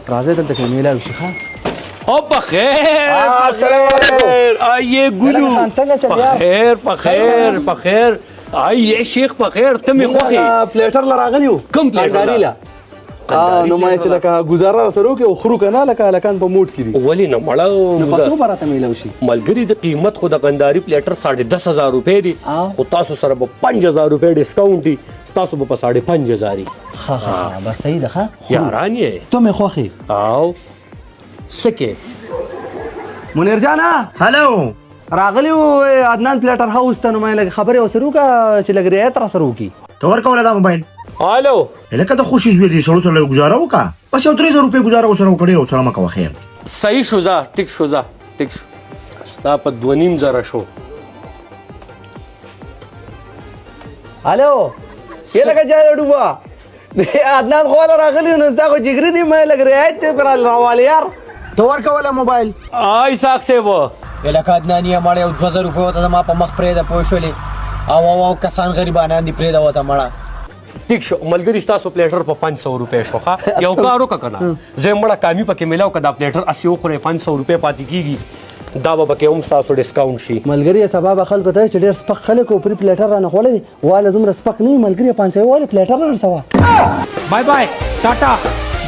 راځه دلته کې میلاو شي ښه. او بخیر آئیے گلو بخیر آئیے شیخ بخیر ته مې خوښې پلیټر له راغلی وو کوم پلیټر لا نو ما چې لکه ګزاره سره وکړو خرو کنه لکه هلکان په موټ کې دي ولې نه مړه نو په څو براته میلاو شي ملګري د قیمت خو د غنداري پلیټر 10,500 روپۍ دي خو تاسو سره به 5,000 روپۍ ډسکاونټ دي تاسو به په 5,500 ها بس صحیح ده ښه یاران یې ته مې خوښې او سکه منیر جانا هلو راغلی و عدنان پلیټر هاوس ته نو ما لکه خبرې ورسره وکړه چې لږ رعایت را سره وکړي ته ورکوله دا موبایل الو لکه د خوشي زوی دي سړو سره ګزاره وکړه بس یو 300 روپۍ ګزاره وسره وکړې او سلام کوه خیر صحیح شو ځه ټیک شو ستا په 2,500 شو الو یې لکه جای ډوبا عدنان خو راغلی نو ستا خو جګري دي ما لږ رعایت پر راواله یار ته ورکوله موبایل آی ساک سے وہ لکه عدنان یې مړ یو 2,000 روپۍ ورته زما په مخ پرېږده پوه شولې او کسان غریبانان دي پرېږده ورته مړه ټیک شو ملګري ستاسو پلیټر په 500 روپۍ شو ښه یو کار وکړه که نه زه یې مړه کامي پکې میلاو که دا پلیټر اسې وخورې 500 روپۍ پاتې کېږي دا به پکې هم ستاسو ډسکاونټ شي ملګري سبا به خلکو ته چې ډېر سپک خلک او پرې پلیټر رانه خوړلی واله دومره سپک نه وي ملګري 500 والے پلیټر رانسوه بای بای ټاټا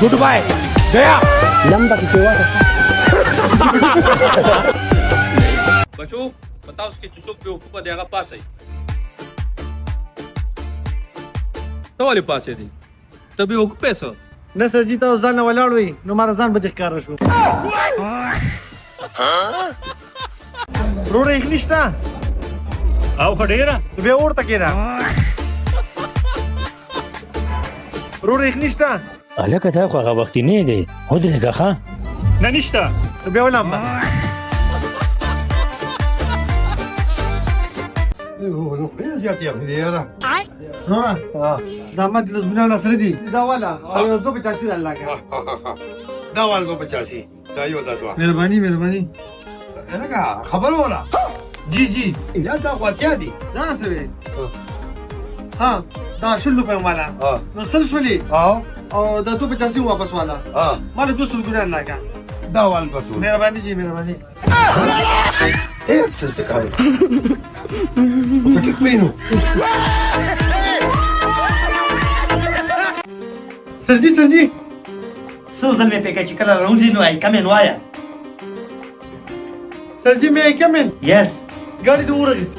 ګډ بای گیا لمبه کې واټه بچو बताओ उसके चुसुक पे ऊपर देगा पास है तो वाले पास है दी तभी वो पैसा نه سرجی ته ځان ولاړ وي نو مار ځان به ښکار شو روره یې نشته او خډیرا به ورته کېرا روره یې نشته الکه تا خو هغه وخت نه دی ودرېږه ښه نه نشته به ولم نورا دا ما د لزمنه ولا سره دي دا والا او 285 الله کا دا وال 285 دا یو دا دوا مهرباني لکه خبر ولا جی یا دا غواتیا دي دا سوي ها دا شلو په والا نو سل شولي او دا 285 واپس والا مال 200 ګنا الله کا دا وال بس مهرباني ايه سلسله كامل وفتك منه سرجي سوزن مې پکې چې کله راوځي نو آی کمن وایا سرجي مې کمن یس ګاډي د ورغست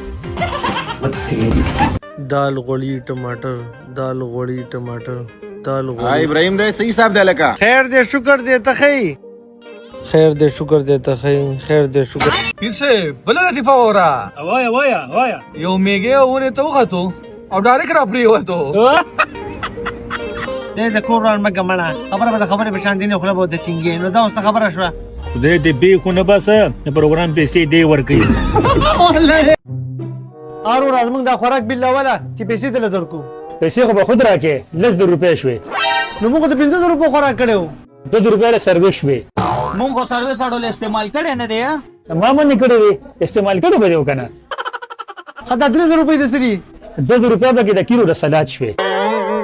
دال غوړی ټماټر دال غوړی ټماټر دال غوړی ابراهيم دې صحیح صاحب دې لکه خیر دې شکر دې تخی خیر دې شکر دې ته خیر دې شکر پیر سے بل لطیفه हो रहा وایا یو میګه ونه ته وختو او ډایرکټ را پری وته دې د کوران مګمړه خبره به شان دي نه خپل بده چنګي نو دا اوس خبره شوه دې به کو نه بس پروګرام پیسې دی ورکړي ارو راز موږ دا خوراک بالله ولا چې پیسې دل درکو پیسې خو به خود راکې 10 روپۍ شوي نو موږ د 500 روپو خوراک کړو 2 روپۍ له سرویس شوي مونږ سرویس اړول استعمال کړي نه دی ما مونږ کړی وي استعمال کړو به یو کنه خدا 300 روپۍ د سری 2 روپۍ به کې د کیلو د سلاد شوي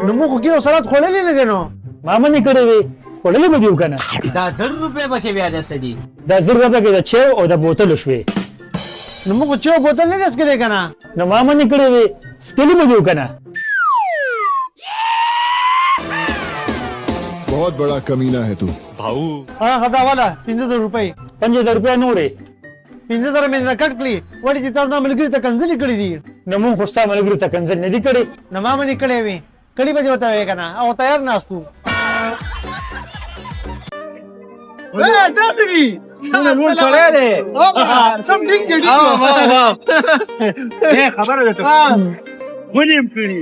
نو موږ کیلو سلاد خوللې نه دی نو ما مونږ کړی وي خوللې به یو کنه دا 100 روپۍ به کې بیا د سړي دا 0 روپۍ کې د چاو او د بوتل شوي نو موږ چاو بوتل نه دس کړي کنه نو ما مونږ کړی وي سکلی به یو کنه बहुत बड़ा कमीना है तू भाऊ ها خدا والا 500 روپۍ 5000 روپۍ نورې 500 مې نه کټ کړی وړي چې تاسو ما ملګری ته کنځلې کړې دي نو مونږ خو ستا ملګري ته کنځل نه دي کړی نو ما مې کړې وي کړي به وته وې کنه او تیار ناستو تاسو دي نور سره ده سم ټینګ دي واو خبره ده ته ونیم کړی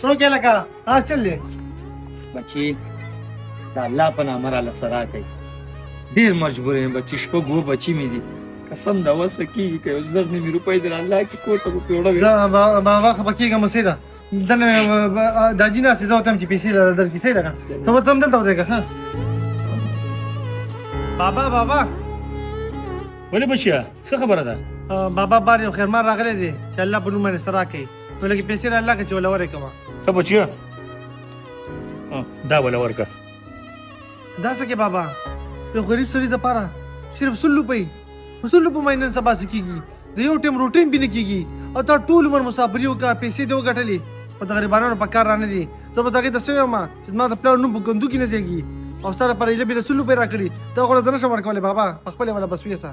تو کې لگا ها چل دې بچي دا الله په نامه را لسرا کوي ډیر مجبور یم بچي شپږو بچي مې دي قسم دا وسه کیږي که 1,000 روپۍ در الله کې کوټه په پیوړه دا ما واخه بکیګه مسیدا دنه دا جینا چې زو تم چې پیسې در کې سي لګا ته تم دلته ودرېګه ها بابا ولې بچیا څه خبره ده بابا بار یو خیرمار راغلی دی چې الله په نوم باندې سره کوي نو لکه پیسې را الله کې چې ولا ورکوم ښه بچیا دا ولا ورکه دا څه کې بابا یو غریب سړي د پاره صرف 100 روپۍ 100 روپۍ مې نن سبا سکیږي د یو ټیم روټین به نه کیږي او تا ټول عمر مسافري وکړه پیسې دې وګټلې په د غریبانو په کار رانه دي زه به دغه د سوي ما چې ما د پلان نوم په ګندو کې نه ځيږي او سره پر ایله به 100 روپۍ راکړي دا خو زنه شم ورکولې بابا په خپل ولا بس وېسا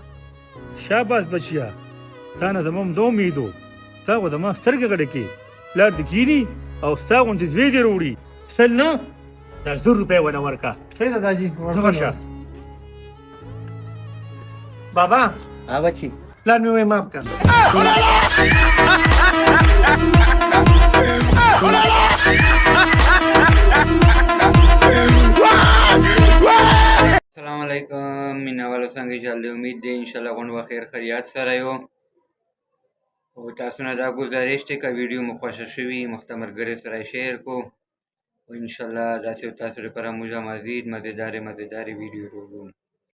شاباس بچیا تا نه زموږ د امیدو تا و د ما سترګې غړې کې پلار د کینی او ستا غونډې زوی دې وروړي سل نه دا 100 روپۍ ولا ورکه صحیح ده داجی ورشه بابا ها بچي پلان مې وې ماف کړ السلام علیکم مینا والو څنګه چل دی امید دی انشاءالله غونډ به خیر خیریت سره یو او تاسو نه دا گزارش دی که ویډیو مو خوښه شوي مخته ملګرو سره شیر کو او انشاءالله داسې تاسو لپاره موږ مزید مزیدارې ویډیو راوړو